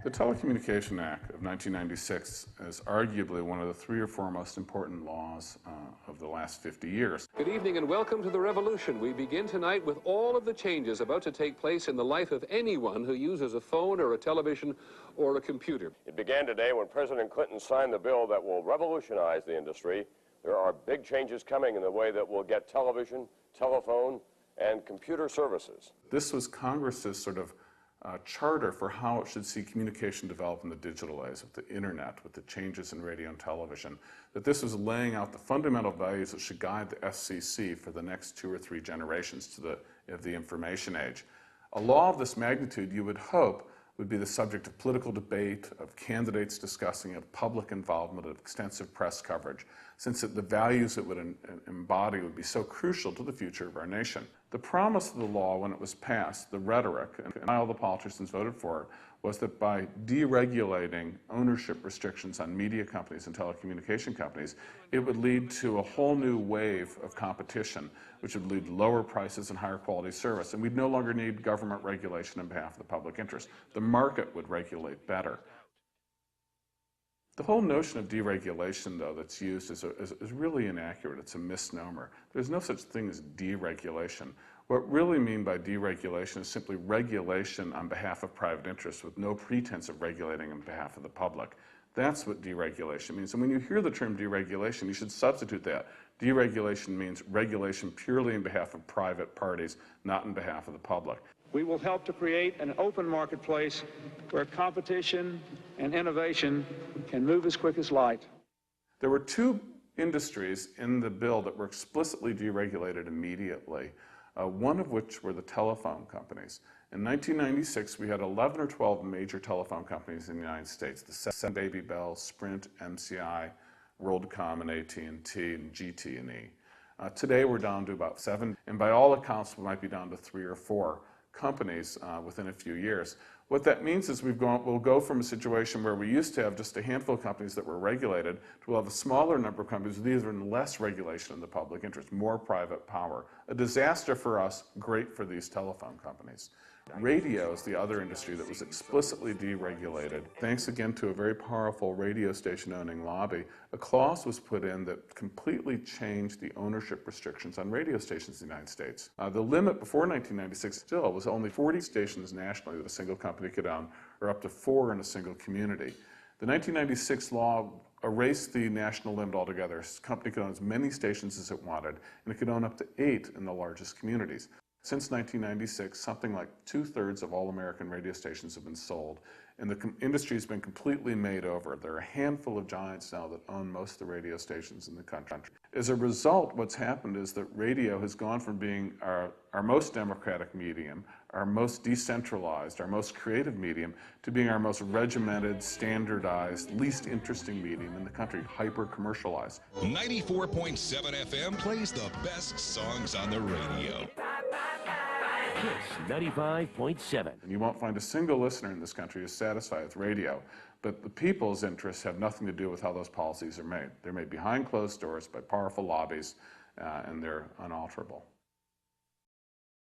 The Telecommunication Act of 1996 is arguably one of the 3 or 4 most important laws of the last 50 years. Good evening and welcome to the revolution. We begin tonight with all of the changes about to take place in the life of anyone who uses a phone or a television or a computer. It began today when President Clinton signed the bill that will revolutionize the industry. There are big changes coming in the way that we'll get television, telephone, and computer services. This was Congress's sort of charter for how it should see communication develop in the digital age, with the internet, with the changes in radio and television, that this was laying out the fundamental values that should guide the FCC for the next 2 or 3 generations to the information age. A law of this magnitude, you would hope, would be the subject of political debate, of candidates discussing it, public involvement, of extensive press coverage, since the values it would embody would be so crucial to the future of our nation. The promise of the law when it was passed, the rhetoric, and all the politicians voted for it, was that by deregulating ownership restrictions on media companies and telecommunication companies, it would lead to a whole new wave of competition, which would lead to lower prices and higher quality service. And we'd no longer need government regulation on behalf of the public interest. The market would regulate better. The whole notion of deregulation, though, that's used is really inaccurate. It's a misnomer. There's no such thing as deregulation. What really mean by deregulation is simply regulation on behalf of private interests with no pretense of regulating on behalf of the public. That's what deregulation means. And when you hear the term deregulation, you should substitute that. Deregulation means regulation purely on behalf of private parties, not on behalf of the public. We will help to create an open marketplace where competition and innovation can move as quick as light. There were 2 industries in the bill that were explicitly deregulated immediately, one of which were the telephone companies. In 1996, we had 11 or 12 major telephone companies in the United States, the 7 Baby Bell, Sprint, MCI, WorldCom, and AT&T, and GT&E. Today we're down to about 7, and by all accounts we might be down to 3 or 4 companies within a few years. What that means is we'll go from a situation where we used to have just a handful of companies that were regulated to we'll have a smaller number of companies with even less regulation in the public interest, more private power. A disaster for us, great for these telephone companies. Radio is the other industry that was explicitly deregulated. Thanks again to a very powerful radio station owning lobby, a clause was put in that completely changed the ownership restrictions on radio stations in the United States. The limit before 1996 still was only 40 stations nationally that a single company could own, or up to 4 in a single community. The 1996 law erased the national limit altogether. A company could own as many stations as it wanted, and it could own up to 8 in the largest communities. Since 1996, something like 2/3 of all American radio stations have been sold, and the industry has been completely made over. There are a handful of giants now that own most of the radio stations in the country. As a result, what's happened is that radio has gone from being our most democratic medium, our most decentralized, our most creative medium, to being our most regimented, standardized, least interesting medium in the country, hyper-commercialized. 94.7 FM plays the best songs on the radio. Kiss 95.7. And you won't find a single listener in this country who's satisfied with radio, but the people's interests have nothing to do with how those policies are made. They're made behind closed doors by powerful lobbies, and they're unalterable.